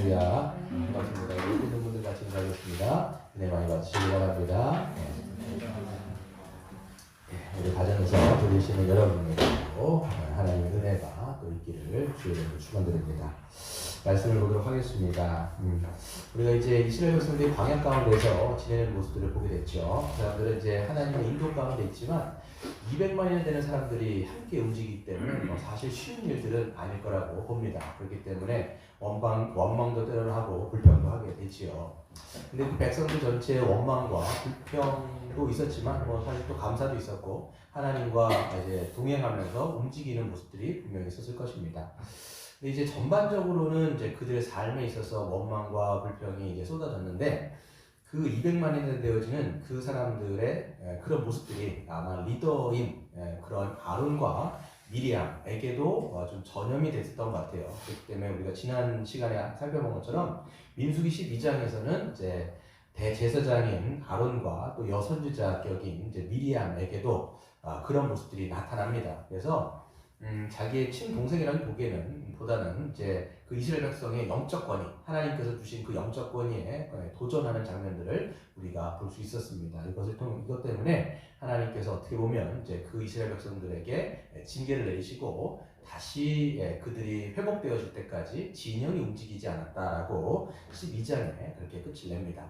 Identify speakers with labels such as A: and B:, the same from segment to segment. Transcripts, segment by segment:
A: 할렐루야. 반갑습니다. 모든 분들 같이 인사하겠습니다. 은혜 많이 받으시기 바랍니다. 우리 가정에서 들으시는 여러분들도 하나님의 은혜가 또 있기를 주의 이름으로 축원드립니다. 말씀을 보도록 하겠습니다. 우리가 이제 이스라엘 백성들이 광야 가운데서 지내는 모습들을 보게 됐죠. 그 사람들은 이제 하나님의 인도 가운데 있지만 200만이나 되는 사람들이 함께 움직이기 때문에 사실 쉬운 일들은 아닐 거라고 봅니다. 그렇기 때문에 원망도 때로는 하고 불평도 하게 되지요. 근데 그 백성들 전체의 원망과 불평도 있었지만 사실 또 감사도 있었고 하나님과 이제 동행하면서 움직이는 모습들이 분명히 있었을 것입니다. 근데 이제 전반적으로는 이제 그들의 삶에 있어서 원망과 불평이 이제 쏟아졌는데 그 200만이 되어지는 그 사람들의 그런 모습들이 아마 리더인 그런 아론과 미리암에게도 좀 전염이 됐었던 것 같아요. 그렇기 때문에 우리가 지난 시간에 살펴본 것처럼 민수기 12장에서는 이제 대제사장인 아론과 또 여선지자격인 이제 미리암에게도 그런 모습들이 나타납니다. 그래서 자기의 친동생이라는 보다는 이제 그 이스라엘 백성의 영적 권위, 하나님께서 주신 그 영적 권위에 도전하는 장면들을 우리가 볼 수 있었습니다. 이것 때문에 하나님께서 어떻게 보면 이제 그 이스라엘 백성들에게 징계를 내리시고 다시 그들이 회복되어질 때까지 진영이 움직이지 않았다라고 12장에 그렇게 끝을 냅니다.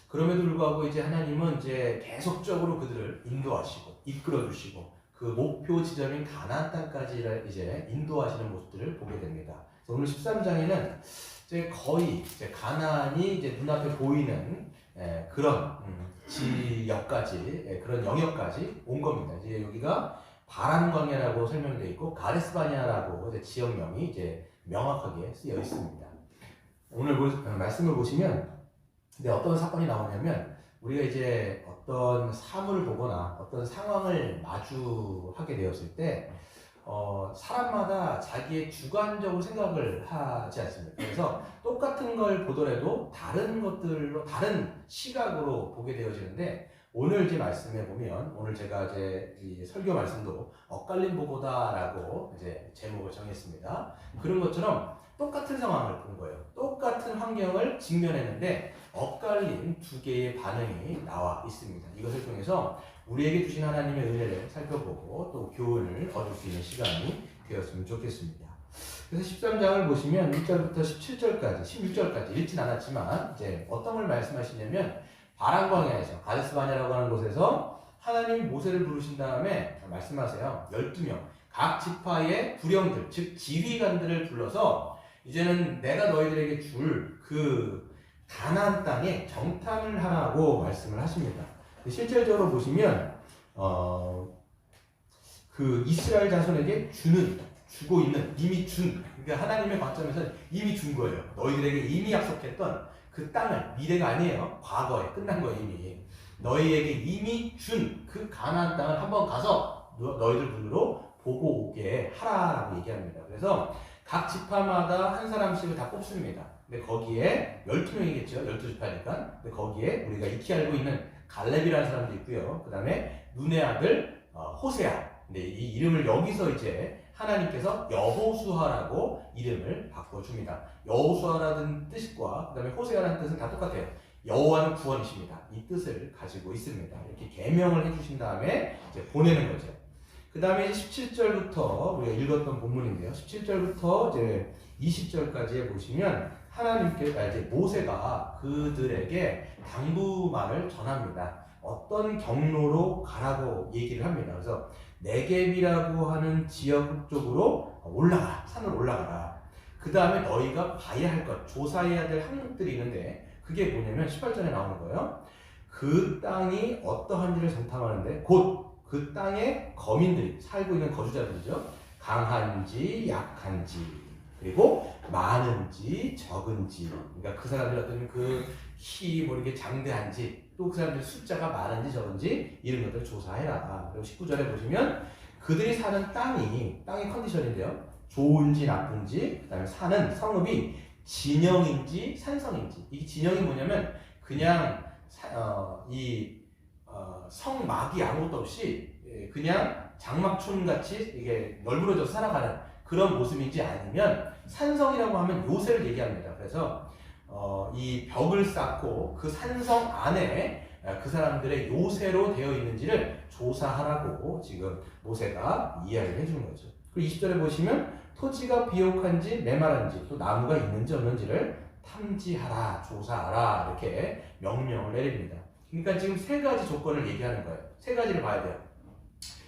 A: 그럼에도 불구하고 이제 하나님은 이제 계속적으로 그들을 인도하시고 이끌어 주시고 그 목표 지점인 가나안 땅까지 이제 인도하시는 모습들을 보게 됩니다. 그래서 오늘 13장에는 이제 거의 이제 가나안이 이제 눈앞에 보이는 그런 지역까지 그런 영역까지 온 겁니다. 이제 여기가 바란 광야라고 설명되어 있고 가데스 바네아라고 이제 지역명이 이제 명확하게 쓰여 있습니다. 오늘 말씀을 보시면 근데 어떤 사건이 나오냐면 우리가 이제 어떤 사물을 보거나 어떤 상황을 마주하게 되었을 때 사람마다 자기의 주관적으로 생각을 하지 않습니까? 그래서 똑같은 걸 보더라도 다른 것들로 다른 시각으로 보게 되어지는데 오늘 이제 말씀해 보면 오늘 제가 이제 이 설교 말씀도 엇갈린 보고다라고 이제 제목을 정했습니다. 그런 것처럼 똑같은 상황을 본 거예요. 똑같은 환경을 직면했는데 엇갈린 두 개의 반응이 나와 있습니다. 이것을 통해서 우리에게 주신 하나님의 은혜를 살펴보고 또 교훈을 얻을 수 있는 시간이 되었으면 좋겠습니다. 그래서 13장을 보시면 1절부터 17절까지, 16절까지 읽진 않았지만 이제 어떤 걸 말씀하시냐면 바란 광야에서 가데스 바네아라고 하는 곳에서 하나님이 모세를 부르신 다음에 말씀하세요. 12명 각 지파의 부령들 즉 지휘관들을 불러서 이제는 내가 너희들에게 줄 그 가나안 땅에 정탐을 하라고 말씀을 하십니다. 실질적으로 보시면 그 이스라엘 자손에게 주고 있는 이미 준 그러니까 하나님의 관점에서는 이미 준 거예요. 너희들에게 이미 약속했던 그 땅을 미래가 아니에요. 과거에 끝난 거예요. 이미 너희에게 이미 준 그 가나안 땅을 한번 가서 너희들 눈으로 보고 오게 하라라고 얘기합니다. 그래서 각 지파마다 한 사람씩을 다 뽑습니다. 근데 거기에 12명이겠죠. 12지파니까. 근데 거기에 우리가 익히 알고 있는 갈렙이라는 사람도 있고요. 그 다음에 눈의 아들 호세아. 근데 이 이름을 여기서 이제 하나님께서 여호수아라고 이름을 바꿔줍니다. 여호수아라는 뜻과 그 다음에 호세아라는 뜻은 다 똑같아요. 여호와는 구원이십니다. 이 뜻을 가지고 있습니다. 이렇게 계명을 해주신 다음에 이제 보내는 거죠. 그 다음에 17절부터 우리가 읽었던 본문인데요. 17절부터 이제 20절까지에 보시면 이제 모세가 그들에게 당부말을 전합니다. 어떤 경로로 가라고 얘기를 합니다. 그래서 네겝이라고 하는 지역 쪽으로 올라가라. 산을 올라가라. 그 다음에 너희가 봐야 할 것, 조사해야 될 항목들이 있는데 그게 뭐냐면 18절에 나오는 거예요. 그 땅이 어떠한지를 정탐하는데 곧 그 땅에 거민들이 살고 있는 거주자들이죠. 강한지 약한지 그리고 많은지 적은지 그러니까 그 사람들 어떤 그 키 뭐 이렇게 장대한지 또 그 사람들 숫자가 많은지 적은지 이런 것들을 조사해라. 그리고 19절에 보시면 그들이 사는 땅의 컨디션인데요. 좋은지 나쁜지 그다음에 사는 성읍이 진영인지 산성인지 이게 진영이 뭐냐면 그냥 성막이 아무것도 없이 그냥 장막촌 같이 이게 널브러져 살아가는 그런 모습인지 아니면 산성이라고 하면 요새를 얘기합니다. 그래서 이 벽을 쌓고 그 산성 안에 그 사람들의 요새로 되어 있는지를 조사하라고 지금 모세가 이야기를 해주는 거죠. 그리고 20절에 보시면 토지가 비옥한지 메마른지 또 나무가 있는지 없는지를 탐지하라, 조사하라 이렇게 명령을 내립니다. 그러니까 지금 세 가지 조건을 얘기하는 거예요. 세 가지를 봐야 돼요.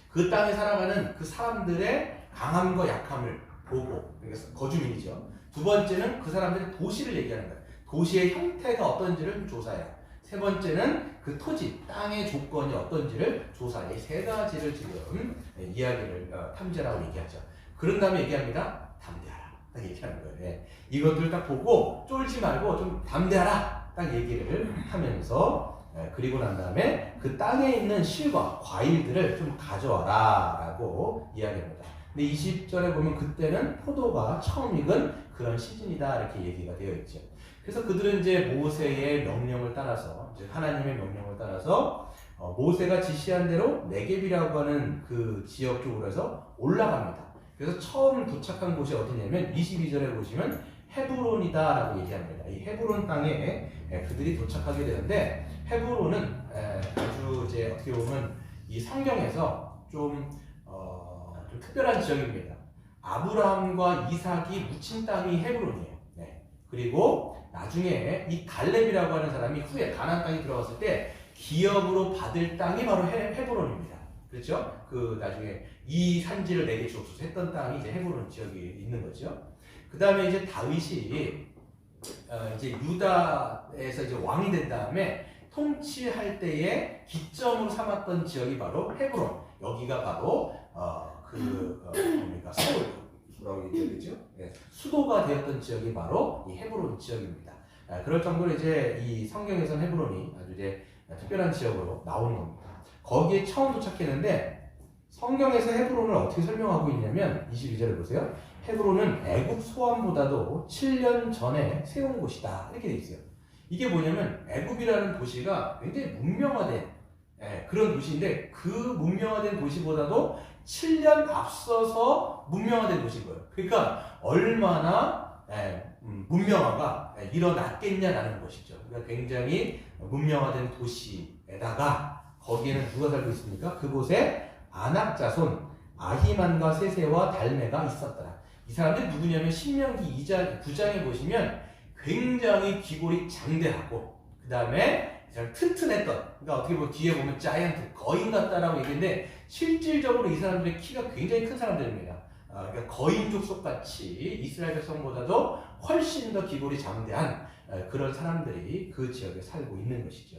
A: 그 땅에 살아가는 그 사람들의 강함과 약함을 보고, 그러니까 거주민이죠. 두 번째는 그 사람들의 도시를 얘기하는 거예요. 도시의 형태가 어떤지를 조사해요. 세 번째는 그 토지, 땅의 조건이 어떤지를 조사해. 이 세 가지를 지금 이야기를 탐지하라고 얘기하죠. 그런 다음에 얘기합니다. 담대하라. 딱 얘기하는 거예요. 네. 이것들 딱 보고 쫄지 말고 좀 담대하라. 딱 얘기를 하면서 그리고 난 다음에 그 땅에 있는 실과 과일들을 좀 가져와라 라고 이야기합니다. 근데 20절에 보면 그때는 포도가 처음 익은 그런 시즌이다 이렇게 얘기가 되어 있죠. 그래서 그들은 이제 모세의 명령을 따라서, 이제 하나님의 명령을 따라서 모세가 지시한 대로 네겝이라고 하는 그 지역 쪽으로 해서 올라갑니다. 그래서 처음 도착한 곳이 어디냐면 22절에 보시면 헤브론이다 라고 얘기합니다. 이 헤브론 땅에 그들이 도착하게 되는데, 헤브론은 아주 이제 어떻게 보면 이 성경에서 좀 특별한 지역입니다. 아브라함과 이삭이 묻힌 땅이 헤브론이에요. 네. 그리고 나중에 이 갈렙이라고 하는 사람이 후에 가나안 땅에 들어갔을 때 기업으로 받을 땅이 바로 헤브론입니다. 그렇죠? 그 나중에 이 산지를 내게 주옵소서 했던 땅이 이제 헤브론 지역이 있는 거죠. 그 다음에 이제 다윗이 이제 유다에서 이제 왕이 된 다음에 통치할 때에 기점으로 삼았던 지역이 바로 헤브론. 여기가 바로 뭡니까 서울이라고 얘기하죠. 네. 수도가 되었던 지역이 바로 이 헤브론 지역입니다. 그럴 정도로 이제 이 성경에서는 헤브론이 아주 이제 특별한 지역으로 나오는 겁니다. 거기에 처음 도착했는데 성경에서 헤브론을 어떻게 설명하고 있냐면 22절에 보세요. 헤브론은 애굽 소환보다도 7년 전에 세운 곳이다 이렇게 돼 있어요. 이게 뭐냐면 애굽이라는 도시가 굉장히 문명화된 그런 도시인데 그 문명화된 도시보다도 7년 앞서서 문명화된 도시인 거예요. 그러니까 얼마나 문명화가 일어났겠냐라는 것이죠. 그러니까 굉장히 문명화된 도시에다가 거기에는 누가 살고 있습니까? 그곳에 아낙 자손 아히만과 세세와 달메가 있었더라. 이 사람들이 누구냐면 신명기 9장에 보시면 굉장히 기골이 장대하고 그 다음에 튼튼했던, 그러니까 어떻게 보면 뒤에 보면 자이언트, 거인 같다라고 얘기했는데 실질적으로 이 사람들의 키가 굉장히 큰 사람들입니다. 그러니까 거인족 속같이 이스라엘 백성보다도 훨씬 더 기골이 장대한 그런 사람들이 그 지역에 살고 있는 것이죠.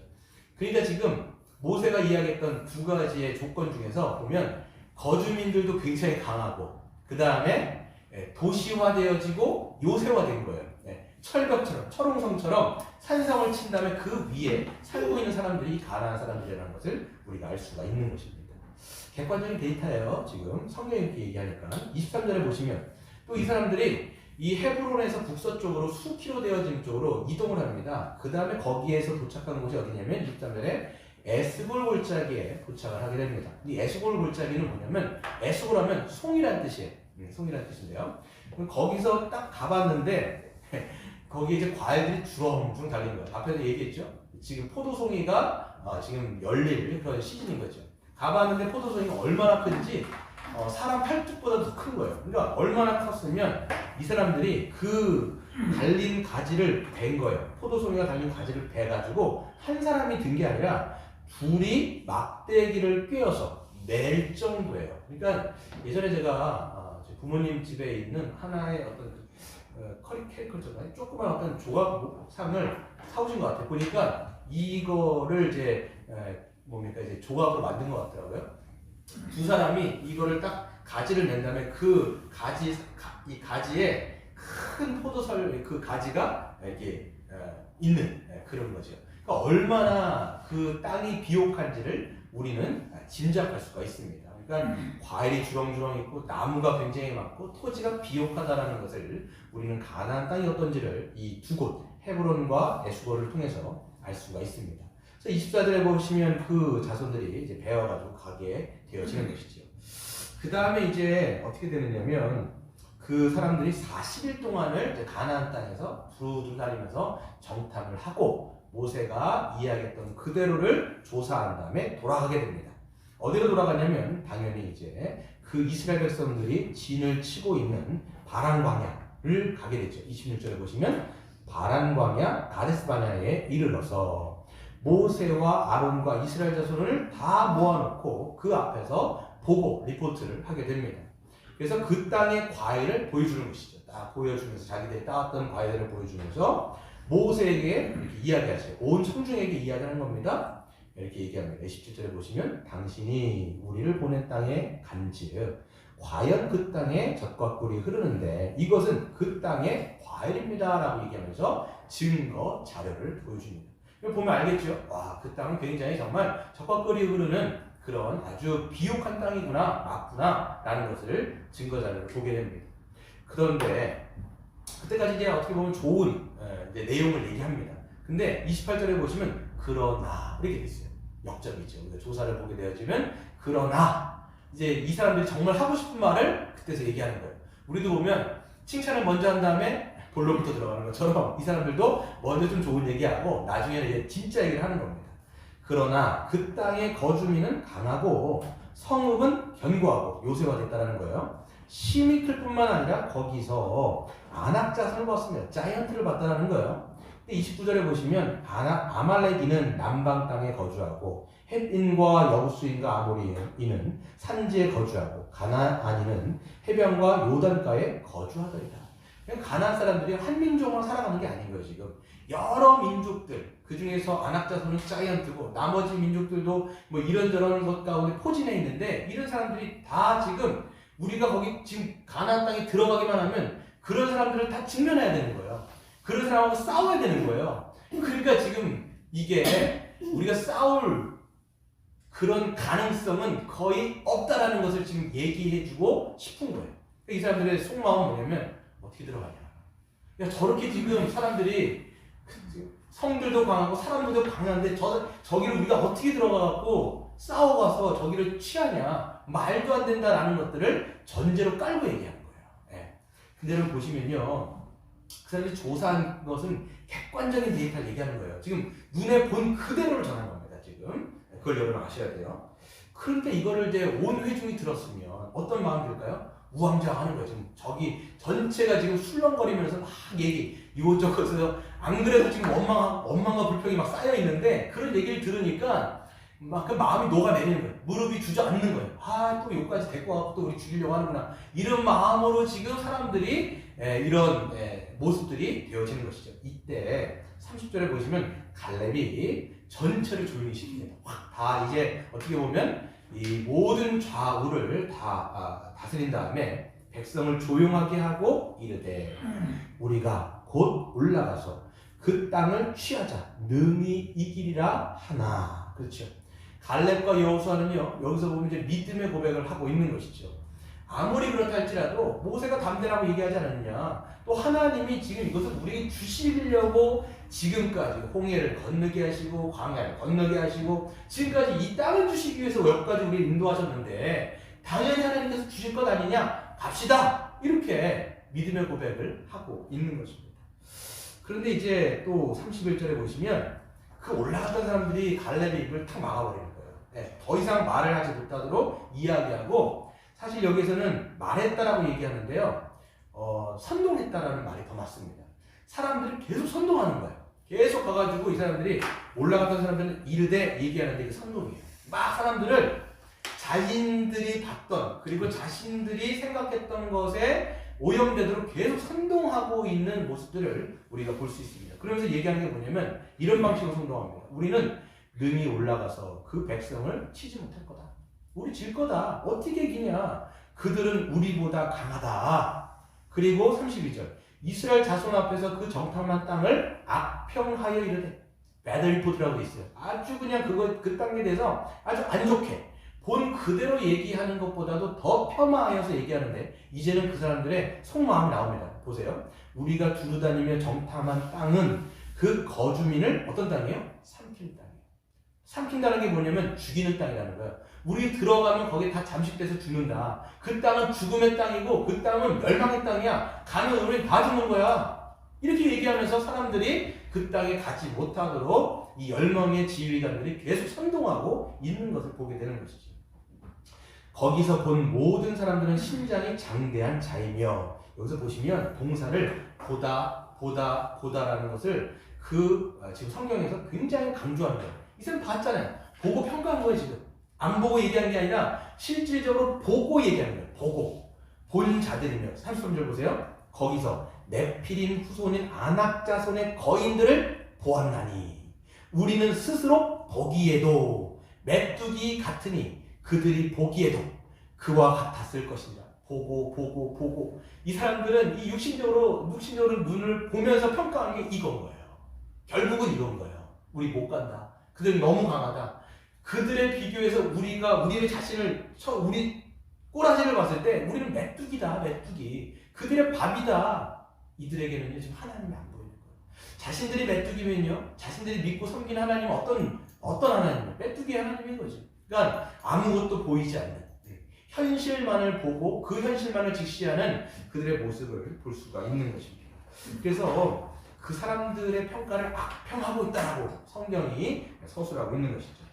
A: 그러니까 지금 모세가 이야기했던 두 가지의 조건 중에서 보면 거주민들도 굉장히 강하고 그 다음에 도시화되어지고 요새화된 거예요. 철벽처럼, 철옹성처럼 산성을 친 다음에 그 위에 살고 있는 사람들이 가나안 사람들이라는 것을 우리가 알 수가 있는 것입니다. 객관적인 데이터예요. 지금 성경이 이렇게 얘기하니까 23절에 보시면 또 이 사람들이 이 헤브론에서 북서쪽으로 수키로 되어진 쪽으로 이동을 합니다. 그 다음에 거기에서 도착한 곳이 어디냐면 23절에 에스골 골짜기에 도착을 하게 됩니다. 이 에스골 골짜기는 뭐냐면 에스골 하면 송이란 뜻이에요. 송이란 뜻인데요. 그럼 거기서 딱 가봤는데 거기에 이제 과일들이 주렁주렁 달린 거예요. 앞에서 얘기했죠. 지금 포도송이가 지금 열릴 그런 시즌인 거죠. 가봤는데 포도송이가 얼마나 큰지 사람 팔뚝보다 더 큰 거예요. 그러니까 얼마나 컸으면 이 사람들이 그 달린 가지를 벤 거예요. 포도송이가 달린 가지를 베가지고 한 사람이 든 게 아니라 둘이 막대기를 꿰어서 낼 정도예요. 그러니까 예전에 제가 부모님 집에 있는 하나의 어떤 커리케이커처럼 조그만 어떤 조각상을 사오신 것 같아요. 보니까 이거를 이제 뭡니까 이제 조각으로 만든 것 같더라고요. 두 사람이 이거를 딱 가지를 낸 다음에 그 이 가지에 큰 포도설 그 가지가 이렇게 있는 그런 거죠. 그러니까 얼마나 그 땅이 비옥한지를 우리는 짐작할 수가 있습니다. 그러니까 과일이 주렁주렁 있고 나무가 굉장히 많고 토지가 비옥하다라는 것을 우리는 가나안 땅이 어떤지를 이 두 곳 헤브론과 에스골을 통해서 알 수가 있습니다. 그래서 24절에 보시면 그 자손들이 이제 배워가지고 가게 되어지는 것이죠. 그 다음에 이제 어떻게 되느냐면 그 사람들이 40일 동안을 이제 가나안 땅에서 두루다니면서 정탐을 하고 모세가 이야기했던 그대로를 조사한 다음에 돌아가게 됩니다. 어디로 돌아가냐면 당연히 이제 그 이스라엘 백성들이 진을 치고 있는 바란 광야를 가게 되죠. 26절에 보시면 바란 광야 가데스 바네아에 이르러서 모세와 아론과 이스라엘 자손을 다 모아놓고 그 앞에서 보고 리포트를 하게 됩니다. 그래서 그 땅의 과일을 보여주는 것이죠. 딱 보여주면서 자기들이 따왔던 과일들을 보여주면서 모세에게 이렇게 이야기하세요. 온 청중에게 이야기하는 겁니다. 이렇게 얘기합니다. 17절에 보시면 당신이 우리를 보낸 땅에 간즉 과연 그 땅에 젖과 꿀이 흐르는데 이것은 그 땅의 과일입니다 라고 얘기하면서 증거 자료를 보여줍니다. 보면 알겠죠? 와, 그 땅은 굉장히 정말 젖과 꿀이 흐르는 그런 아주 비옥한 땅이구나, 맞구나 라는 것을 증거 자료를 보게 됩니다. 그런데 그때까지 이제 어떻게 보면 좋은 이제 내용을 얘기합니다. 근데 28절에 보시면 그러나 이렇게 돼 있어요. 역적이죠. 우리가 조사를 보게 되어지면 그러나 이제 이 사람들이 정말 하고 싶은 말을 그때서 얘기하는 거예요. 우리도 보면 칭찬을 먼저 한 다음에 본론부터 들어가는 것처럼 이 사람들도 먼저 좀 좋은 얘기하고 나중에는 이제 진짜 얘기를 하는 겁니다. 그러나 그 땅의 거주민은 강하고 성읍은 견고하고 요새화됐다는 거예요. 힘이 클 뿐만 아니라 거기서 안악자손을 봤습니다. 자이언트를 봤다는 거예요. 29절에 보시면 아말렉인은 남방 땅에 거주하고 헷인과 여부수인과 아모리인은 산지에 거주하고 가나안인은 해변과 요단가에 거주하더이다. 가나안 사람들이 한 민족으로 살아가는 게 아닌 거예요. 지금 여러 민족들 그 중에서 안악자손은 자이언트고 나머지 민족들도 뭐 이런저런 것 가운데 포진해 있는데 이런 사람들이 다 지금 우리가 거기 지금 가나안 땅에 들어가기만 하면 그런 사람들을 다 직면해야 되는 거예요. 그런 사람하고 싸워야 되는 거예요. 그러니까 지금 이게 우리가 싸울 그런 가능성은 거의 없다라는 것을 지금 얘기해주고 싶은 거예요. 이 사람들의 속마음은 뭐냐면 어떻게 들어가냐. 야, 저렇게 지금 사람들이 성들도 강하고 사람들도 강한데 저기를 우리가 어떻게 들어가갖고 싸워가서 저기를 취하냐. 말도 안 된다라는 것들을 전제로 깔고 얘기하는 거예요. 네. 근데 여러분 보시면요. 그 사람들이 조사한 것은 객관적인 데이터를 얘기하는 거예요. 지금 눈에 본 그대로를 전한 겁니다. 지금 그걸 여러분 아셔야 돼요. 그런데 이거를 이제 온 회중이 들었으면 어떤 마음이 들까요? 우왕좌왕하는 거예요. 지금 저기 전체가 지금 술렁거리면서 막 얘기 이곳저곳에서 안 그래도 지금 원망과 불평이 막 쌓여 있는데 그런 얘기를 들으니까 막 그 마음이 녹아내리는 거예요. 무릎이 주저앉는 거예요. 아, 또 여기까지 데리고 와서 또 우리 죽이려고 하는구나. 이런 마음으로 지금 사람들이 이런 모습들이 되어지는 것이죠. 이때 30절에 보시면 갈렙이 전체를 조용히 시킵니다. 다 이제 어떻게 보면 이 모든 좌우를 다 다스린 다음에 백성을 조용하게 하고 이르되 우리가 곧 올라가서 그 땅을 취하자 능히 이기리라 하나. 그렇죠. 갈렙과 여호수아는요 여기서 보면 이제 믿음의 고백을 하고 있는 것이죠. 아무리 그렇다 할지라도 모세가 담대라고 얘기하지 않았느냐. 또 하나님이 지금 이것을 우리에게 주시려고 지금까지 홍해를 건너게 하시고 광야를 건너게 하시고 지금까지 이 땅을 주시기 위해서 여기까지 우리를 인도하셨는데 당연히 하나님께서 주실 것 아니냐. 갑시다. 이렇게 믿음의 고백을 하고 있는 것입니다. 그런데 이제 또 31절에 보시면 그 올라갔던 사람들이 갈렙의 입을 탁 막아버리는 거예요. 네, 더 이상 말을 하지 못하도록 이야기하고 사실 여기에서는 말했다라고 얘기하는데요. 선동했다라는 말이 더 맞습니다. 사람들이 계속 선동하는 거예요. 계속 가가지고 이 사람들이 올라갔던 사람들은 이르되 얘기하는데 이게 선동이에요. 막 사람들을 자신들이 봤던 그리고 자신들이 생각했던 것에 오염되도록 계속 선동하고 있는 모습들을 우리가 볼 수 있습니다. 그러면서 얘기하는 게 뭐냐면 이런 방식으로 선동합니다. 우리는 능히 올라가서 그 백성을 치지 못할 거다. 우리 질 거다. 어떻게 이기냐. 그들은 우리보다 강하다. 그리고 32절 이스라엘 자손 앞에서 그 정탐한 땅을 악평하여 이르되 배드 리포트라고 있어요. 아주 그냥 그 땅에 대해서 아주 안 좋게 본 그대로 얘기하는 것보다도 더 폄하하여서 얘기하는데 이제는 그 사람들의 속마음이 나옵니다. 보세요. 우리가 두루다니며 정탐한 땅은 그 거주민을 어떤 땅이에요? 삼킨 땅이에요. 삼킨다는 게 뭐냐면 죽이는 땅이라는 거예요. 우리 들어가면 거기에 다 잠식돼서 죽는다. 그 땅은 죽음의 땅이고 그 땅은 멸망의 땅이야. 가면 우린 다 죽는 거야. 이렇게 얘기하면서 사람들이 그 땅에 가지 못하도록 이 열망의 지휘관들이 계속 선동하고 있는 것을 보게 되는 것이죠. 거기서 본 모든 사람들은 심장이 장대한 자이며, 여기서 보시면 동사를 보다라는 것을 지금 성경에서 굉장히 강조하는 거예요. 이 사람 봤잖아요. 보고 평가한 거예요, 지금. 안 보고 얘기한 게 아니라 실질적으로 보고 얘기하는 거예요. 보고. 본 자들이며. 33절 보세요. 거기서 네피림 후손인 아낙 자손의 거인들을 보았나니 우리는 스스로 보기에도 메뚜기 같으니 그들이 보기에도 그와 같았을 것이다. 보고. 이 사람들은 이 육신적으로 눈을 보면서 평가하는 게 이건 거예요. 결국은 이건 거예요. 우리 못 간다. 그들은 너무 강하다. 그들의 비교해서 우리의 자신을, 우리 꼬라지를 봤을 때 우리는 메뚜기다, 메뚜기. 그들의 밥이다. 이들에게는 지금 하나님이 안 보이는 거예요. 자신들이 메뚜기면요, 자신들이 믿고 섬기는 하나님은 어떤 하나님이에요? 메뚜기의 하나님인 거지. 그러니까 아무것도 보이지 않는 현실만을 보고 그 현실만을 직시하는 그들의 모습을 볼 수가 있는 것입니다. 그래서 그 사람들의 평가를 악평하고 있다라고 성경이 서술하고 있는 것이죠.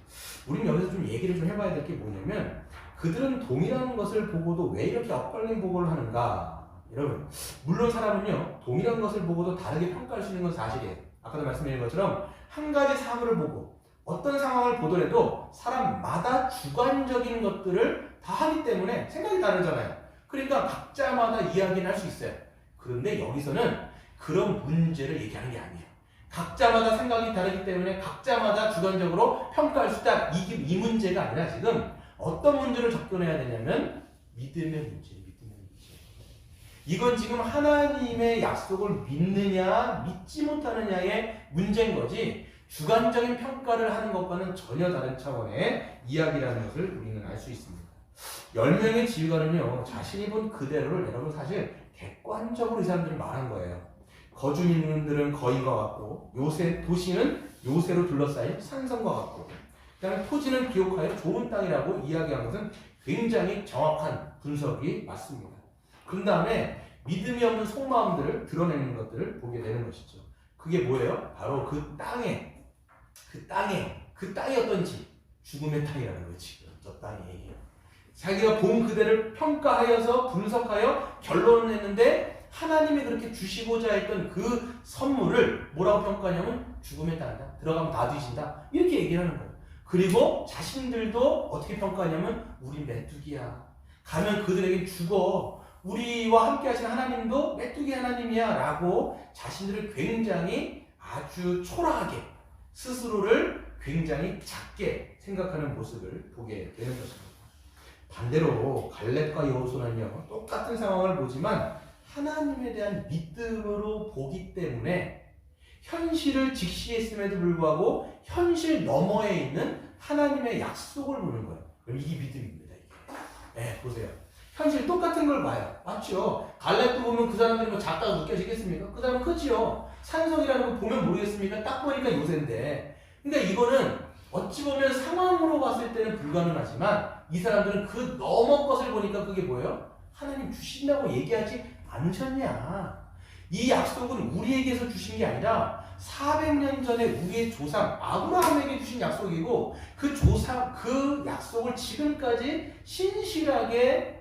A: 우리는 여기서 좀 얘기를 좀 해봐야 될 게 뭐냐면, 그들은 동일한 것을 보고도 왜 이렇게 엇갈린 보고를 하는가? 여러분, 물론 사람은요, 동일한 것을 보고도 다르게 평가할 수 있는 건 사실이에요. 아까도 말씀드린 것처럼 한 가지 사물을 보고 어떤 상황을 보더라도 사람마다 주관적인 것들을 다 하기 때문에 생각이 다르잖아요. 그러니까 각자마다 이야기를 할 수 있어요. 그런데 여기서는 그런 문제를 얘기하는 게 아니에요. 각자마다 생각이 다르기 때문에 각자마다 주관적으로 평가할 수 있다. 이 문제가 아니라 지금 어떤 문제를 접근해야 되냐면 믿음의 문제. 이건 지금 하나님의 약속을 믿느냐 믿지 못하느냐의 문제인 거지, 주관적인 평가를 하는 것과는 전혀 다른 차원의 이야기라는 것을 우리는 알 수 있습니다. 10명의 지휘관은요, 자신이 본 그대로를 여러분 사실 객관적으로 이 사람들이 말한 거예요. 거주민들은 거인과 같고 도시는 요새로 둘러싸인 산성과 같고, 그다음에 토지는 기록하여 좋은 땅이라고 이야기한 것은 굉장히 정확한 분석이 맞습니다. 그 다음에 믿음이 없는 속마음들을 드러내는 것들을 보게 되는 것이죠. 그게 뭐예요? 바로 그 땅이 어떤지, 죽음의 땅이라는 거지. 저 땅이 자기가 본 그대를 평가하여서 분석하여 결론을 냈는데, 하나님이 그렇게 주시고자 했던 그 선물을 뭐라고 평가하냐면 죽음의 땅이다. 들어가면 다 뒤진다. 이렇게 얘기를 하는 거예요. 그리고 자신들도 어떻게 평가하냐면 우리 메뚜기야. 가면 그들에게 죽어. 우리와 함께 하신 하나님도 메뚜기 하나님이야 라고 자신들을 굉장히 아주 초라하게, 스스로를 굉장히 작게 생각하는 모습을 보게 되는 것입니다. 반대로 갈렙과 여호수아는요, 똑같은 상황을 보지만 하나님에 대한 믿음으로 보기 때문에 현실을 직시했음에도 불구하고 현실 너머에 있는 하나님의 약속을 보는 거예요. 그럼 이게 믿음입니다. 이게. 보세요. 현실 똑같은 걸 봐요. 맞죠? 갈렙도 보면 그 사람들이 뭐 작다고 느껴지겠습니까? 그 사람은 크지요. 산성이라는 거 보면 모르겠습니까? 딱 보니까 요새인데. 그러니까 이거는 어찌 보면 상황으로 봤을 때는 불가능하지만 이 사람들은 그 너머 것을 보니까 그게 뭐예요? 하나님 주신다고 얘기하지 않으셨냐? 이 약속은 우리에게서 주신 게 아니라 400년 전에 우리의 조상 아브라함에게 주신 약속이고, 그 약속을 지금까지 신실하게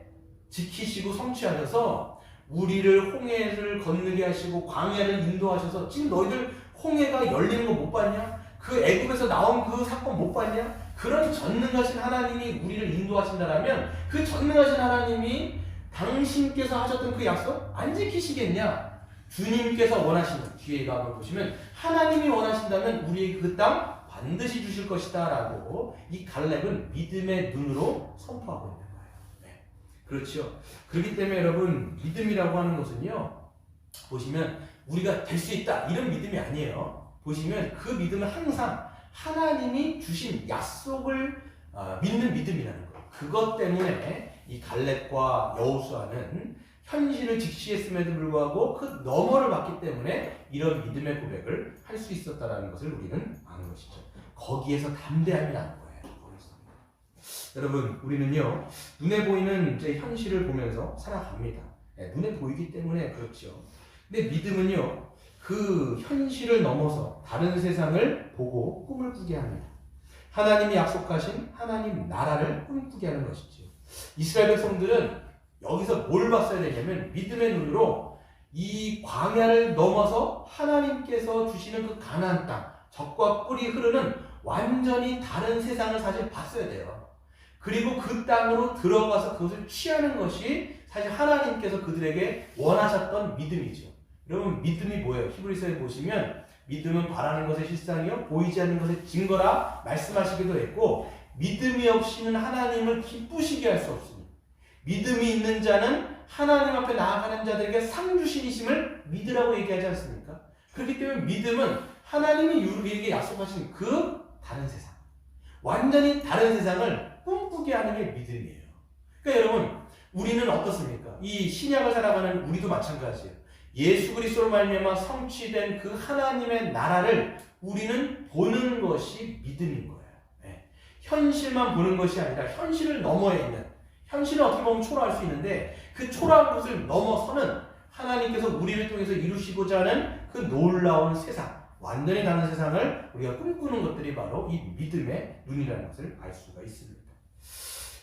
A: 지키시고 성취하셔서 우리를 홍해를 건너게 하시고 광야를 인도하셔서, 지금 너희들 홍해가 열리는 거 못 봤냐? 그 애굽에서 나온 그 사건 못 봤냐? 그런 전능하신 하나님이 우리를 인도하신다라면 그 전능하신 하나님이 당신께서 하셨던 그 약속 안 지키시겠냐? 주님께서 원하시는, 뒤에 가면 보시면 하나님이 원하신다면 우리에게 그 땅 반드시 주실 것이다 라고 이 갈렙은 믿음의 눈으로 선포하고 있는 거예요. 네. 그렇죠. 그렇기 때문에 여러분, 믿음이라고 하는 것은요, 보시면 우리가 될 수 있다 이런 믿음이 아니에요. 보시면 그 믿음은 항상 하나님이 주신 약속을 믿는 믿음이라는 거예요. 그것 때문에 이 갈렙과 여호수아는 현실을 직시했음에도 불구하고 그 너머를 봤기 때문에 이런 믿음의 고백을 할 수 있었다는 것을 우리는 아는 것이죠. 거기에서 담대함이 나는 거예요. 여러분, 우리는요, 눈에 보이는 이제 현실을 보면서 살아갑니다. 눈에 보이기 때문에 그렇죠. 근데 믿음은요, 그 현실을 넘어서 다른 세상을 보고 꿈을 꾸게 합니다. 하나님이 약속하신 하나님 나라를 꿈꾸게 하는 것이죠. 이스라엘 백성들은 여기서 뭘 봤어야 되냐면 믿음의 눈으로 이 광야를 넘어서 하나님께서 주시는 그 가나안 땅, 젖과 꿀이 흐르는 완전히 다른 세상을 사실 봤어야 돼요. 그리고 그 땅으로 들어가서 그것을 취하는 것이 사실 하나님께서 그들에게 원하셨던 믿음이죠. 여러분, 믿음이 뭐예요? 히브리서에 보시면 믿음은 바라는 것의 실상이요 보이지 않는 것의 증거라 말씀하시기도 했고, 믿음이 없이는 하나님을 기쁘시게 할 수 없습니다. 믿음이 있는 자는 하나님 앞에 나아가는 자들에게 상 주신이심을 믿으라고 얘기하지 않습니까? 그렇기 때문에 믿음은 하나님이 우리에게 약속하신 그 다른 세상, 완전히 다른 세상을 꿈꾸게 하는 게 믿음이에요. 그러니까 여러분, 우리는 어떻습니까? 이 신약을 살아가는 우리도 마찬가지예요. 예수 그리스도로 말미암아 성취된 그 하나님의 나라를 우리는 보는 것이 믿음인 거예요. 네. 현실만 보는 것이 아니라 현실을 넘어야 있는, 현실은 어떻게 보면 초라할 수 있는데 그 초라한 것을 넘어서는 하나님께서 우리를 통해서 이루시고자 하는 그 놀라운 세상, 완전히 다른 세상을 우리가 꿈꾸는 것들이 바로 이 믿음의 눈이라는 것을 알 수가 있습니다.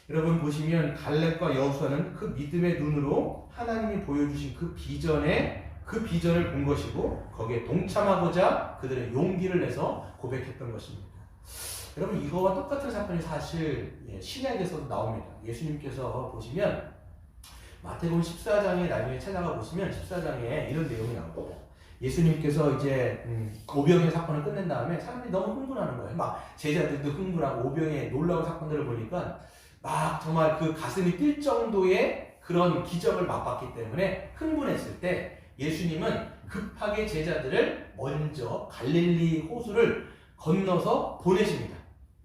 A: 여러분 보시면 갈렙과 여호수아는 그 믿음의 눈으로 하나님이 보여주신 그 비전을 본 것이고, 거기에 동참하고자 그들의 용기를 내서 고백했던 것입니다. 여러분, 이거와 똑같은 사건이 사실 신약에서도 나옵니다. 예수님께서 보시면 마태복음 14장에 나중에 찾아가 보시면 14장에 이런 내용이 나옵니다. 예수님께서 이제 오병이어 사건을 끝낸 다음에 사람들이 너무 흥분하는 거예요. 막 제자들도 흥분하고 오병이어의 놀라운 사건들을 보니까 막 정말 그 가슴이 뛸 정도의 그런 기적을 맛봤기 때문에 흥분했을 때 예수님은 급하게 제자들을 먼저 갈릴리 호수를 건너서 보내십니다.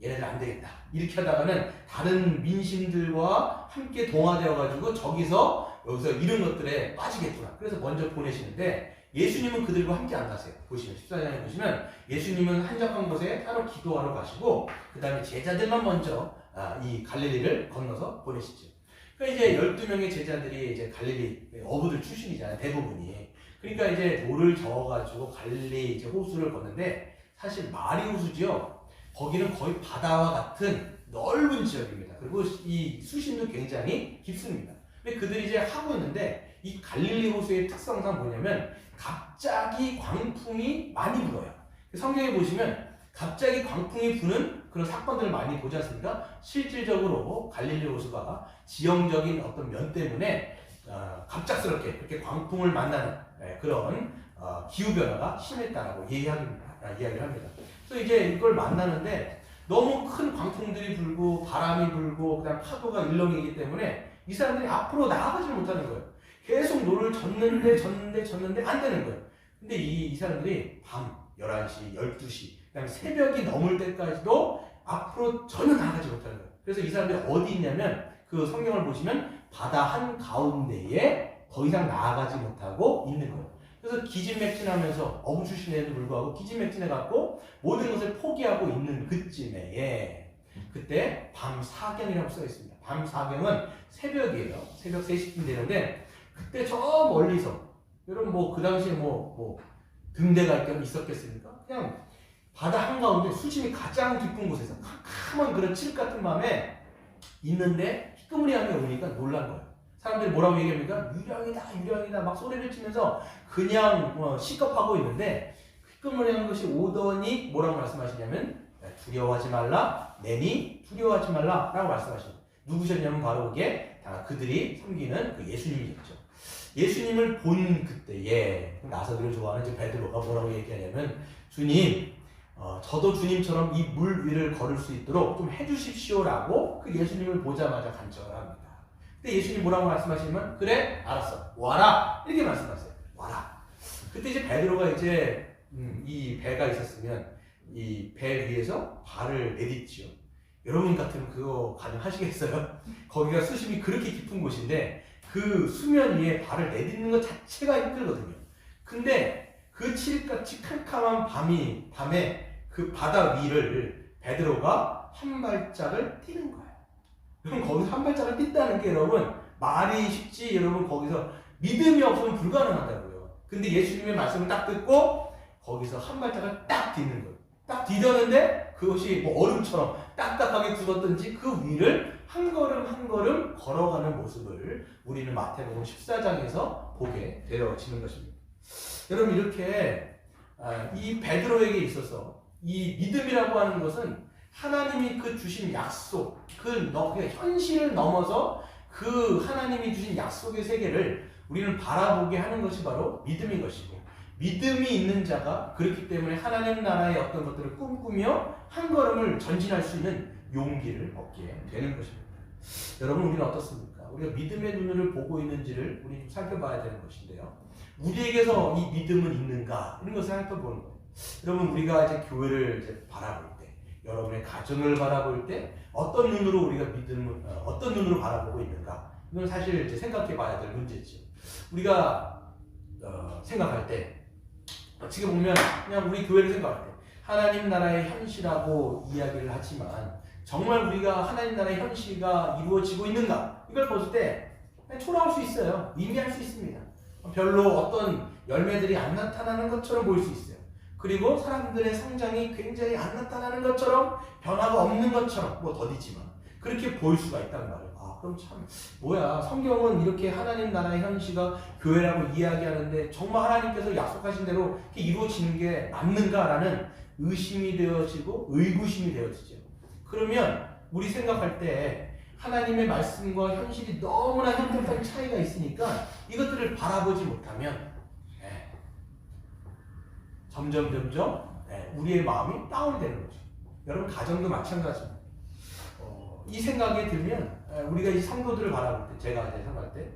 A: 얘네들 안 되겠다. 이렇게 하다가는 다른 민심들과 함께 동화되어가지고 여기서 이런 것들에 빠지겠구나. 그래서 먼저 보내시는데 예수님은 그들과 함께 안 가세요. 보시면 14장에 보시면 예수님은 한적한 곳에 따로 기도하러 가시고 그 다음에 제자들만 먼저 이 갈릴리를 건너서 보내시죠. 그러니까 이제 12명의 제자들이 이제 갈릴리 어부들 출신이잖아요, 대부분이. 그러니까 이제 노를 저어가지고 갈릴리 이제 호수를 걷는데 사실 마리 호수죠. 거기는 거의 바다와 같은 넓은 지역입니다. 그리고 이 수심도 굉장히 깊습니다. 근데 그들이 이제 하고 있는데 이 갈릴리 호수의 특성상 뭐냐면 갑자기 광풍이 많이 불어요. 성경에 보시면 갑자기 광풍이 부는 그런 사건들을 많이 보지 않습니까? 실질적으로 갈릴리 호수가 지형적인 어떤 면 때문에 갑작스럽게 그렇게 광풍을 만나는 그런 기후변화가 심했다라고 이야기를 합니다. 그래서 이제 이걸 만나는데 너무 큰 광풍들이 불고 바람이 불고 그다음 파도가 일렁이기 때문에 이 사람들이 앞으로 나아가지 못하는 거예요. 계속 노를 젓는데 안 되는 거예요. 근데 이 사람들이 밤 11시, 12시, 그다음에 새벽이 넘을 때까지도 앞으로 전혀 나아가지 못하는 거예요. 그래서 이 사람들이 어디 있냐면 그 성경을 보시면 바다 한가운데에 더 이상 나아가지 못하고 있는 거예요. 그래서 기진맥진하면서 어부 출신에도 불구하고 기진맥진해갖고 모든 것을 포기하고 있는 그쯤에 그때 밤사경이라고 써 있습니다. 밤사경은 새벽이에요. 새벽 3시쯤 되는데 그때 저 멀리서 여러분 그 당시에 등대가 있었겠습니까? 그냥 바다 한가운데 수심이 가장 깊은 곳에서 캄캄한 그런 칠흑 같은 밤에 있는데 희끄무리함이 오니까 놀란 거예요. 사람들이 뭐라고 얘기합니까? 유령이다 막 소리를 치면서 그냥 시겁하고 있는데 희끄무리한 것이 오더니 뭐라고 말씀하시냐면 두려워하지 말라, 내니 두려워하지 말라 라고 말씀하십니다. 누구셨냐면 바로 그게 그들이 섬기는 그 예수님이었죠. 예수님을 본 그때에 나사들을 좋아하는 베드로가 뭐라고 얘기하냐면 주님, 저도 주님처럼 이 물 위를 걸을 수 있도록 좀 해주십시오라고 그 예수님을 보자마자 간청을 합니다. 근데 예수님 뭐라고 말씀하시면 그래 알았어 와라 이렇게 말씀하세요. 와라. 그때 이제 베드로가 이제 이 배가 있었으면 이 배 위에서 발을 내딛지요. 여러분 같으면 그거 가능하시겠어요? 거기가 수심이 그렇게 깊은 곳인데 그 수면 위에 발을 내딛는 것 자체가 힘들거든요. 근데 그 칠흑같이 캄캄한 밤에 그 바다 위를 베드로가 한 발짝을 뛰는 거예요. 여러분 거기서 한 발짝을 뛴다는 게 여러분 말이 쉽지 여러분 거기서 믿음이 없으면 불가능하다고요. 근데 예수님의 말씀을 딱 듣고 거기서 한 발짝을 딱 딛는 거예요. 딱 디뎠는데 그것이 뭐 얼음처럼 딱딱하게 굳었든지 그 위를 한 걸음 한 걸음 걸어가는 모습을 우리는 마태복음 14장에서 보게 되어지는 것입니다. 여러분 이렇게 이 베드로에게 있어서 이 믿음이라고 하는 것은 하나님이 그 주신 약속, 그 현실을 넘어서 그 하나님이 주신 약속의 세계를 우리는 바라보게 하는 것이 바로 믿음인 것이고, 믿음이 있는 자가 그렇기 때문에 하나님 나라의 어떤 것들을 꿈꾸며 한 걸음을 전진할 수 있는 용기를 얻게 되는 것입니다. 여러분 우리는 어떻습니까? 우리가 믿음의 눈을 보고 있는지를 우리 좀 살펴봐야 되는 것인데요. 우리에게서 이 믿음은 있는가? 이런 것을 살펴보는 거예요. 여러분 우리가 이제 교회를 이제 바라볼 때, 여러분의 가정을 바라볼 때 어떤 눈으로 우리가 믿음을 어떤 눈으로 바라보고 있는가? 이건 사실 이제 생각해봐야 될 문제죠. 우리가 생각할 때 어떻게 보면 그냥 우리 교회를 생각할 때 하나님 나라의 현실하고 이야기를 하지만 정말 우리가 하나님 나라의 현실가 이루어지고 있는가? 이걸 볼 때 초라할 수 있어요. 미미할 수 있습니다. 별로 어떤 열매들이 안 나타나는 것처럼 보일 수 있어요. 그리고 사람들의 성장이 굉장히 안 나타나는 것처럼 변화가 없는 것처럼 뭐 더디지만 그렇게 보일 수가 있단 말이에요. 그럼 참 뭐야 성경은 이렇게 하나님 나라의 현실가 교회라고 이야기하는데 정말 하나님께서 약속하신 대로 이렇게 이루어지는 게 맞는가라는 의심이 되어지고 의구심이 되어지죠. 그러면 우리 생각할 때 하나님의 말씀과 현실이 너무나 현격한 차이가 있으니까 이것들을 바라보지 못하면 점점 우리의 마음이 다운되는 거죠. 여러분 가정도 마찬가지입니다. 이 생각이 들면 우리가 이 성도들을 바라볼 때, 제가 이제 생각할 때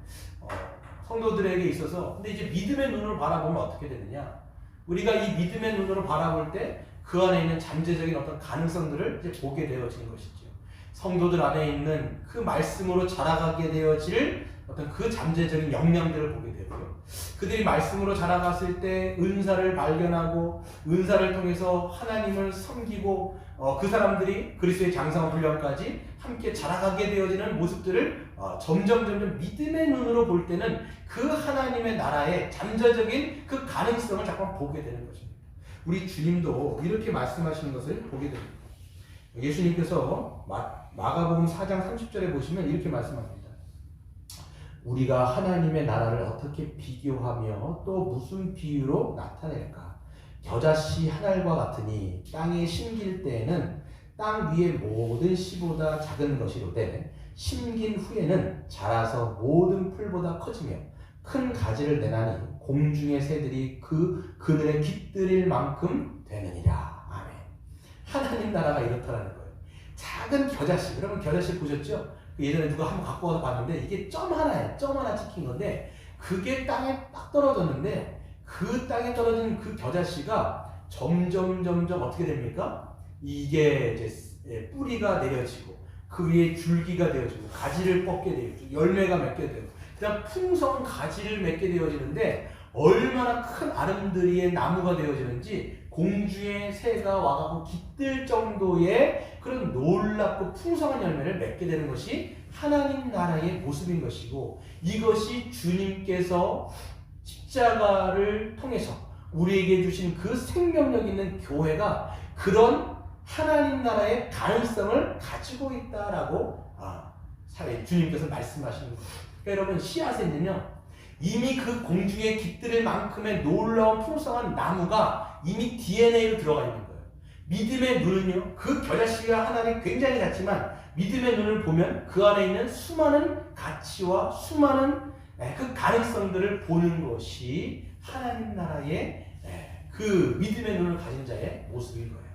A: 성도들에게 있어서 근데 이제 믿음의 눈으로 바라보면 어떻게 되느냐? 우리가 이 믿음의 눈으로 바라볼 때 그 안에 있는 잠재적인 어떤 가능성들을 이제 보게 되어지는 것이죠. 성도들 안에 있는 그 말씀으로 자라가게 되어질 어떤 그 잠재적인 역량들을 보게 되고요. 그들이 말씀으로 자라갔을 때 은사를 발견하고 은사를 통해서 하나님을 섬기고 그 사람들이 그리스도의 장성한 분량까지 함께 자라가게 되어지는 모습들을 점점 믿음의 눈으로 볼 때는 그 하나님의 나라의 잠재적인 그 가능성을 잠깐 보게 되는 것입니다. 우리 주님도 이렇게 말씀하시는 것을 보게 됩니다. 예수님께서 마가복음 4장 30절에 보시면 이렇게 말씀합니다. 우리가 하나님의 나라를 어떻게 비교하며 또 무슨 비유로 나타낼까? 겨자씨 한 알과 같으니 땅에 심길 때에는 땅 위의 모든 씨보다 작은 것이로되 심긴 후에는 자라서 모든 풀보다 커지며 큰 가지를 내나니 공중의 새들이 그 그늘에 깃들일 만큼 되느니라. 아멘. 하나님 나라가 이렇다라는 거예요. 작은 겨자씨, 여러분 겨자씨 보셨죠? 예전에 누가 한번 갖고 와서 봤는데 이게 점 하나예요. 점 하나 찍힌 건데 그게 땅에 딱 떨어졌는데 그 땅에 떨어진 그 겨자씨가 점점 어떻게 됩니까? 이게 이제 뿌리가 내려지고 그 위에 줄기가 되어지고 가지를 뻗게 되어지고 열매가 맺게 되고 그다음 풍성한 가지를 맺게 되어지는데 얼마나 큰 아름드리의 나무가 되어지는지 공중의 새가 와가지고 깃들 정도의 그런 놀랍고 풍성한 열매를 맺게 되는 것이 하나님 나라의 모습인 것이고 이것이 주님께서 십자가를 통해서 우리에게 주신 그 생명력 있는 교회가 그런 하나님 나라의 가능성을 가지고 있다라고 주님께서 말씀하시는 거예요. 그러니까 여러분 씨앗에는요 이미 그 공중에 깃들일 만큼의 놀라운 풍성한 나무가 이미 DNA로 들어가 있는 거예요. 믿음의 눈은요 그 겨자씨가 하나는 굉장히 작지만 믿음의 눈을 보면 그 안에 있는 수많은 가치와 수많은 그 가능성들을 보는 것이 하나님 나라의 그 믿음의 눈을 가진 자의 모습인 거예요.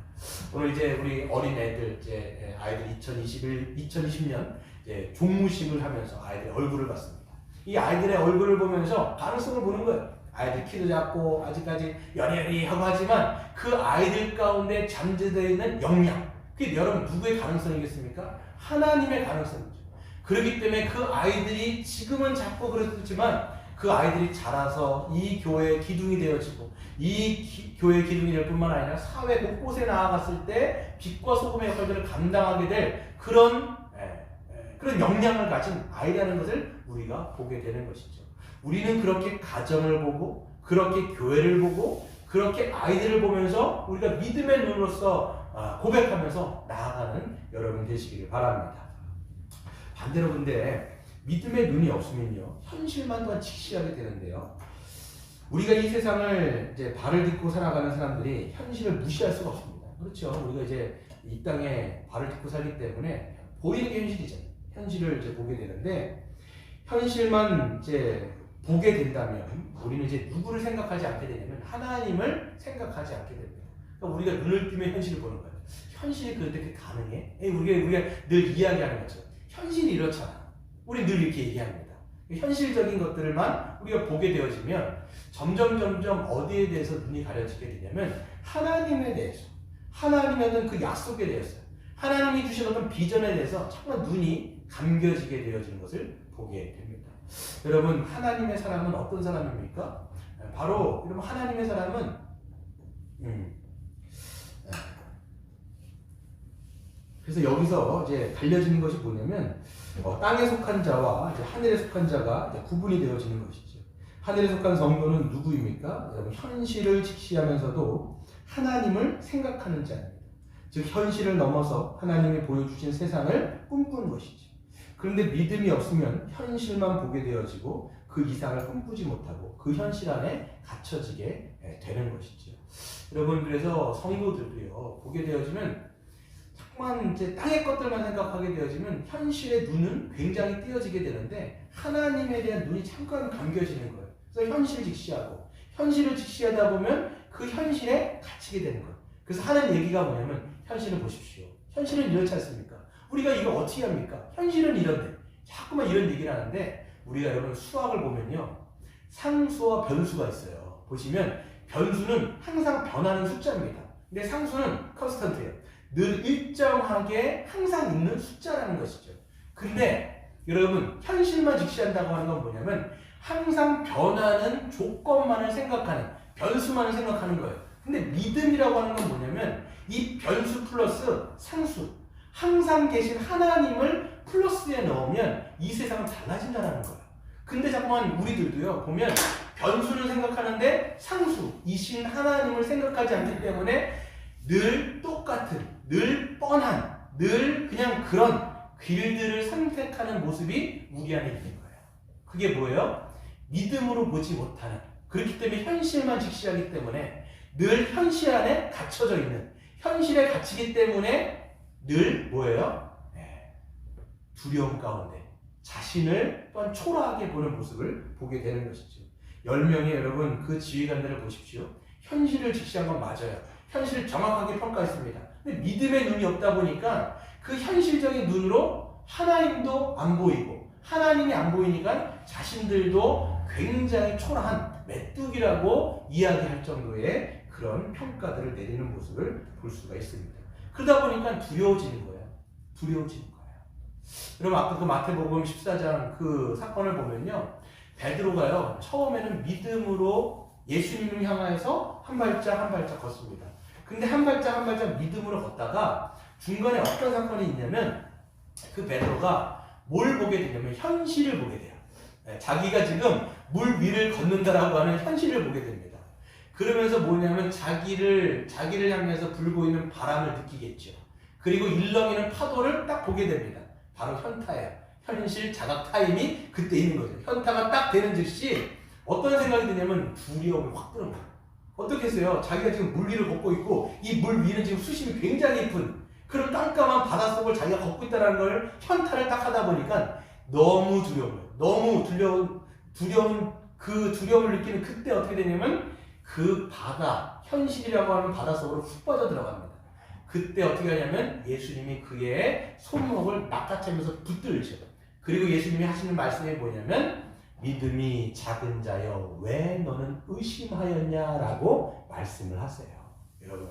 A: 오늘 이제 우리 어린 애들 이제 아이들 2020년 이제 종무식을 하면서 아이들의 얼굴을 봤습니다. 이 아이들의 얼굴을 보면서 가능성을 보는 거예요. 아이들 키도 작고 아직까지 여리여리하고 하지만 그 아이들 가운데 잠재되어 있는 역량, 그게 여러분 누구의 가능성이겠습니까? 하나님의 가능성이죠. 그렇기 때문에 그 아이들이 지금은 작고 그렇지만 그 아이들이 자라서 이 교회의 기둥이 되어지고 이 교회의 기둥이 될 뿐만 아니라 사회 곳곳에 나아갔을 때 빛과 소금의 역할들을 감당하게 될 그런 그런 역량을 가진 아이라는 것을 우리가 보게 되는 것이죠. 우리는 그렇게 가정을 보고 그렇게 교회를 보고 그렇게 아이들을 보면서 우리가 믿음의 눈으로서 고백하면서 나아가는 여러분 되시기를 바랍니다. 반대로 근데 믿음의 눈이 없으면요 현실만 또한 직시하게 되는데요. 우리가 이 세상을 이제 발을 딛고 살아가는 사람들이 현실을 무시할 수가 없습니다. 그렇죠. 우리가 이제 이 땅에 발을 딛고 살기 때문에 보이는 게 현실이잖아요. 현실을 이제 보게 되는데 현실만 이제 보게 된다면 우리는 이제 누구를 생각하지 않게 되냐면 하나님을 생각하지 않게 됩니다. 그러니까 우리가 눈을 뜨면 현실을 보는 거예요. 현실이 그렇게 가능해? 우리가 늘 이야기하는 거죠. 현실이 이렇잖아. 우리 늘 이렇게 얘기합니다. 현실적인 것들만 우리가 보게 되어지면 점점 어디에 대해서 눈이 가려지게 되냐면 하나님에 대해서, 하나님의 어떤 그 약속에 대해서, 하나님이 주신 어떤 비전에 대해서 정말 눈이 감겨지게 되어지는 것을 보게 됩니다. 여러분, 하나님의 사람은 어떤 사람입니까? 바로 여러분 하나님의 사람은 그래서 여기서 이제 달려지는 것이 뭐냐면 땅에 속한 자와 이제 하늘에 속한 자가 이제 구분이 되어지는 것이죠. 하늘에 속한 성도는 누구입니까? 여러분 현실을 직시하면서도 하나님을 생각하는 자입니다. 즉 현실을 넘어서 하나님이 보여주신 세상을 꿈꾸는 것이죠. 그런데 믿음이 없으면 현실만 보게 되어지고 그 이상을 꿈꾸지 못하고 그 현실 안에 갇혀지게 되는 것이죠. 여러분 그래서 성도들도요 보게 되어지면 자꾸만 이제 땅의 것들만 생각하게 되어지면 현실의 눈은 굉장히 띄어지게 되는데 하나님에 대한 눈이 잠깐 감겨지는 거예요. 그래서 현실을 직시하고 현실을 직시하다 보면 그 현실에 갇히게 되는 거예요. 그래서 하는 얘기가 뭐냐면 현실을 보십시오. 현실은 이렇지 않습니까? 우리가 이걸 어떻게 합니까? 현실은 이런데 자꾸만 이런 얘기를 하는데 우리가 여러분 수학을 보면요 상수와 변수가 있어요. 보시면 변수는 항상 변하는 숫자입니다. 근데 상수는 컨스턴트예요. 늘 일정하게 항상 있는 숫자라는 것이죠. 근데 여러분 현실만 직시한다고 하는 건 뭐냐면 항상 변하는 조건만을 생각하는 변수만을 생각하는 거예요. 근데 믿음이라고 하는 건 뭐냐면 이 변수 플러스 상수 항상 계신 하나님을 플러스에 넣으면 이 세상은 달라진다는 거예요. 근데 자꾸만 우리들도요 보면 변수를 생각하는데 상수이신 하나님을 생각하지 않기 때문에 늘 똑같은, 늘 뻔한, 늘 그냥 그런 길들을 선택하는 모습이 우리 안에 있는 거예요. 그게 뭐예요? 믿음으로 보지 못하는, 그렇기 때문에 현실만 직시하기 때문에 늘 현실 안에 갇혀져 있는, 현실에 갇히기 때문에 늘 뭐예요? 두려움 가운데 자신을 또한 초라하게 보는 모습을 보게 되는 것이죠. 10명의 여러분 그 지휘관들을 보십시오. 현실을 직시한 건 맞아요. 현실을 정확하게 평가했습니다. 근데 믿음의 눈이 없다 보니까 그 현실적인 눈으로 하나님도 안 보이고 하나님이 안 보이니까 자신들도 굉장히 초라한 메뚜기라고 이야기할 정도의 그런 평가들을 내리는 모습을 볼 수가 있습니다. 그러다 보니까 두려워지는 거예요. 두려워지는 거예요. 여러분 아까 그 마태복음 14장 그 사건을 보면요. 베드로가요. 처음에는 믿음으로 예수님을 향해서 한 발짝 걷습니다. 근데 한 발짝 믿음으로 걷다가 중간에 어떤 사건이 있냐면 그 베드로가 뭘 보게 되냐면 현실을 보게 돼요. 자기가 지금 물 위를 걷는다라고 하는 현실을 보게 됩니다. 그러면서 뭐냐면 자기를 향해서 불고 있는 바람을 느끼겠죠. 그리고 일렁이는 파도를 딱 보게 됩니다. 바로 현타예요. 현실 자각 타임이 그때 있는 거죠. 현타가 딱 되는 즉시 어떤 생각이 드냐면 두려움이 확 드는 거예요. 어떻겠어요? 자기가 지금 물 위를 걷고 있고 이 물 위는 지금 수심이 굉장히 깊은 그런 깜깜한 바닷속을 자기가 걷고 있다는 걸 현타를 딱 하다 보니까 너무 두려운 거예요. 너무 두려운 그 두려움을 느끼는 그때 어떻게 되냐면 그 바다, 현실이라고 하는 바닷속으로 훅 빠져 들어갑니다. 그때 어떻게 하냐면 예수님이 그의 손목을 낚아채면서 붙들죠. 그리고 예수님이 하시는 말씀이 뭐냐면 믿음이 작은 자여 왜 너는 의심하였냐라고 말씀을 하세요. 여러분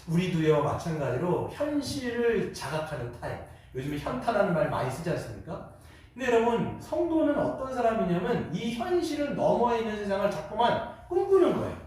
A: 우리도요 마찬가지로 현실을 자각하는 타임, 요즘에 현타라는 말 많이 쓰지 않습니까? 근데 여러분 성도는 어떤 사람이냐면 이 현실을 넘어 있는 세상을 자꾸만 꿈꾸는 거예요.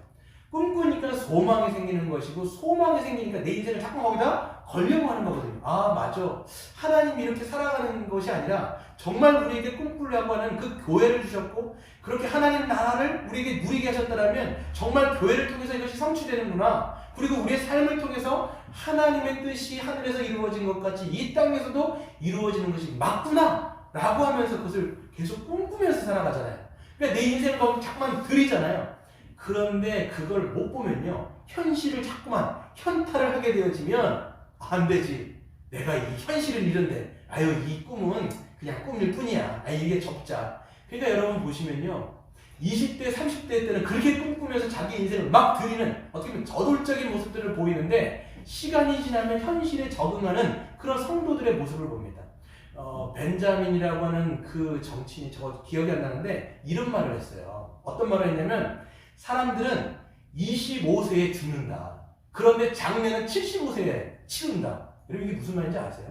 A: 꿈꾸니까 소망이 생기는 것이고 소망이 생기니까 내 인생을 자꾸 거기다 걸려고 하는 거거든요. 아 맞아. 하나님이 이렇게 살아가는 것이 아니라 정말 우리에게 꿈꾸려고 하는 그 교회를 주셨고 그렇게 하나님 나라를 우리에게 누리게 하셨다면 정말 교회를 통해서 이것이 성취되는구나. 그리고 우리의 삶을 통해서 하나님의 뜻이 하늘에서 이루어진 것 같이 이 땅에서도 이루어지는 것이 맞구나 라고 하면서 그것을 계속 꿈꾸면서 살아가잖아요. 그러니까 내 인생을 거기 자꾸만 들이잖아요. 그런데 그걸 못 보면요, 현실을 자꾸만 현타를 하게 되어지면 안 되지. 내가 이 현실은 이런데 아유 이 꿈은 그냥 꿈일 뿐이야. 아 이게 적자. 그러니까 여러분 보시면요, 20대 30대 때는 그렇게 꿈꾸면서 자기 인생을 막 들이는 어떻게 보면 저돌적인 모습들을 보이는데 시간이 지나면 현실에 적응하는 그런 성도들의 모습을 봅니다. 벤자민이라고 하는 그 정치인이 저 기억이 안 나는데 이런 말을 했어요. 어떤 말을 했냐면 사람들은 25세에 죽는다. 그런데 장례는 75세에 치른다. 여러분 이게 무슨 말인지 아세요?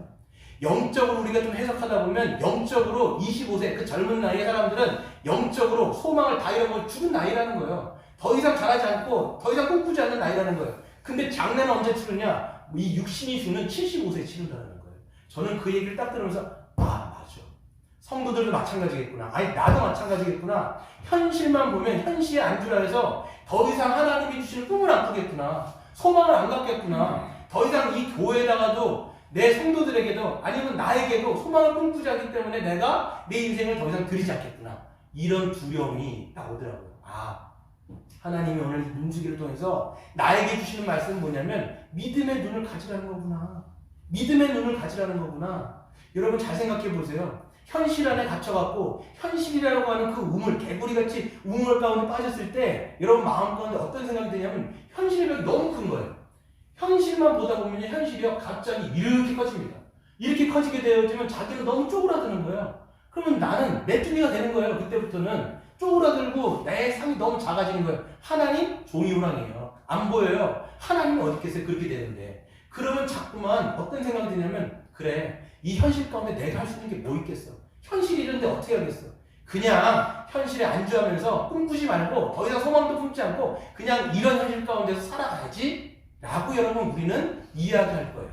A: 영적으로 우리가 좀 해석하다 보면 영적으로 25세 그 젊은 나이의 사람들은 영적으로 소망을 다 잃어버리고 죽은 나이라는 거예요. 더 이상 자라지 않고 더 이상 꿈꾸지 않는 나이라는 거예요. 근데 장례는 언제 치르냐? 이 육신이 주는 75세에 치른다는 거예요. 저는 그 얘기를 딱 들으면서 아 맞아. 성도들도 마찬가지겠구나. 아니 나도 마찬가지겠구나. 현실만 보면 현실의 안주라 해서 더 이상 하나님이 주시는 꿈을 안 꾸겠구나. 소망을 안 갖겠구나. 더 이상 이 교회에다가도 내 성도들에게도 아니면 나에게도 소망을 꿈꾸지 않기 때문에 내가 내 인생을 더 이상 드리지 않겠구나. 이런 두려움이 딱 오더라고요. 아 하나님이 오늘 이 민수기를 통해서 나에게 주시는 말씀은 뭐냐면 믿음의 눈을 가지라는 거구나. 믿음의 눈을 가지라는 거구나. 여러분 잘 생각해 보세요. 현실 안에 갇혀갖고 현실이라고 하는 그 우물, 개구리같이 우물 가운데 빠졌을 때 여러분 마음 가운데 어떤 생각이 드냐면 현실의 벽이 너무 큰 거예요. 현실만 보다 보면 현실이 갑자기 이렇게 커집니다. 이렇게 커지게 되어지면 자기는 너무 쪼그라드는 거예요. 그러면 나는 메뚜기가 되는 거예요. 그때부터는 쪼그라들고 내 삶이 너무 작아지는 거예요. 하나님 종이호랑이에요. 안 보여요. 하나님은 어디 있겠어요? 그렇게 되는데. 그러면 자꾸만 어떤 생각이 드냐면 그래 이 현실 가운데 내가 할 수 있는 게 뭐 있겠어? 현실이 이런데 어떻게 하겠어? 그냥 현실에 안주하면서 꿈꾸지 말고 더 이상 소망도 품지 않고 그냥 이런 현실 가운데서 살아가야지 라고 여러분 우리는 이야기할 거예요.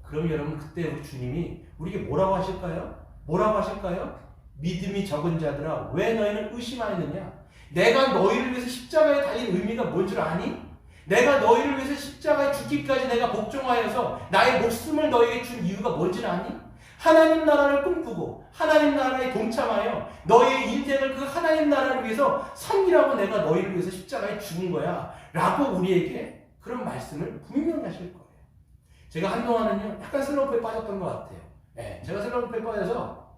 A: 그럼 여러분 그때 우리 주님이 우리에게 뭐라고 하실까요? 뭐라고 하실까요? 믿음이 적은 자들아 왜 너희는 의심하느냐? 내가 너희를 위해서 십자가에 달린 의미가 뭔 줄 아니? 내가 너희를 위해서 십자가에 죽기까지 내가 복종하여서 나의 목숨을 너희에게 준 이유가 뭔지 아니? 하나님 나라를 꿈꾸고 하나님 나라에 동참하여 너희의 인생을 그 하나님 나라를 위해서 섬기라고 내가 너희를 위해서 십자가에 죽은 거야 라고 우리에게 그런 말씀을 분명히 하실 거예요. 제가 한동안은요 약간 슬럼프에 빠졌던 것 같아요. 네, 제가 슬럼프에 빠져서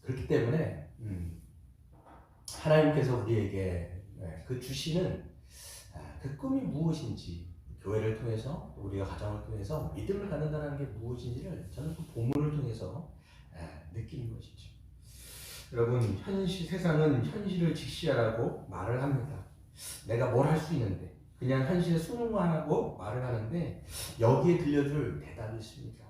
A: 그렇기 때문에 하나님께서 우리에게 그 주시는 그 꿈이 무엇인지 교회를 통해서 우리가 가정을 통해서 믿음을 갖는다는 게 무엇인지를 저는 그 본문을 통해서 느끼는 것이죠. 여러분 현실 세상은 현실을 직시하라고 말을 합니다. 내가 뭘 할 수 있는데 그냥 현실에 순응만 하고 말을 하는데 여기에 들려줄 대답이 있습니다.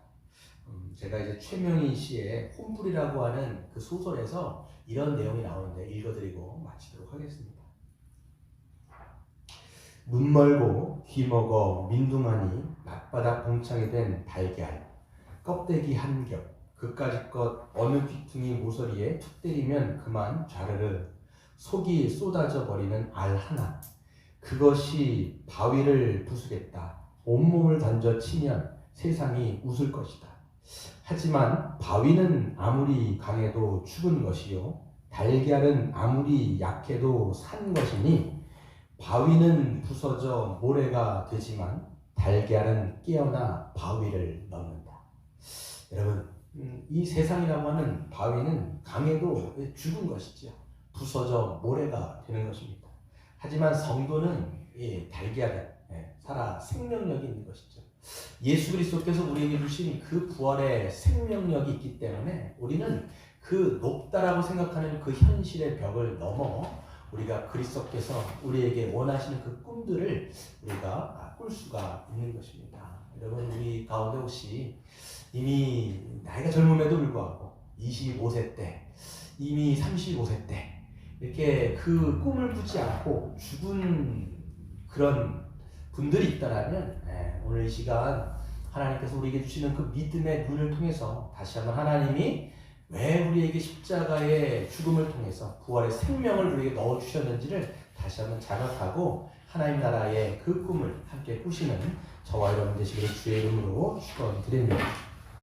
A: 제가 이제 최명희 씨의 홈불이라고 하는 그 소설에서 이런 내용이 나오는데 읽어드리고 마치도록 하겠습니다. 눈 멀고 귀 먹어 민둥하니 맞바닥 봉창이 된 달걀 껍데기 한 겹 그까짓 것 어느 귀퉁이 모서리에 툭 때리면 그만 좌르르 속이 쏟아져 버리는 알 하나 그것이 바위를 부수겠다. 온몸을 던져 치면 세상이 웃을 것이다. 하지만 바위는 아무리 강해도 죽은 것이요 달걀은 아무리 약해도 산 것이니 바위는 부서져 모래가 되지만 달걀은 깨어나 바위를 넣는다. 여러분 이 세상이라고 하는 바위는 강해도 죽은 것이죠. 부서져 모래가 되는 것입니다. 하지만 성도는 달걀에 살아 생명력이 있는 것이죠. 예수 그리스도께서 우리에게 주신 그 부활의 생명력이 있기 때문에 우리는 그 높다라고 생각하는 그 현실의 벽을 넘어 우리가 그리스도께서 우리에게 원하시는 그 꿈들을 우리가 꿀 수가 있는 것입니다. 여러분, 우리 가운데 혹시 이미 나이가 젊음에도 불구하고 25세 때, 이미 35세 때 이렇게 그 꿈을 꾸지 않고 죽은 그런 분들이 있다라면 오늘 이 시간 하나님께서 우리에게 주시는 그 믿음의 눈을 통해서 다시 한번 하나님이 왜 우리에게 십자가의 죽음을 통해서 부활의 생명을 우리에게 넣어주셨는지를 다시 한번 자각하고 하나님 나라의 그 꿈을 함께 꾸시는 저와 여러분 되시기를 주의 이름으로 축원드립니다.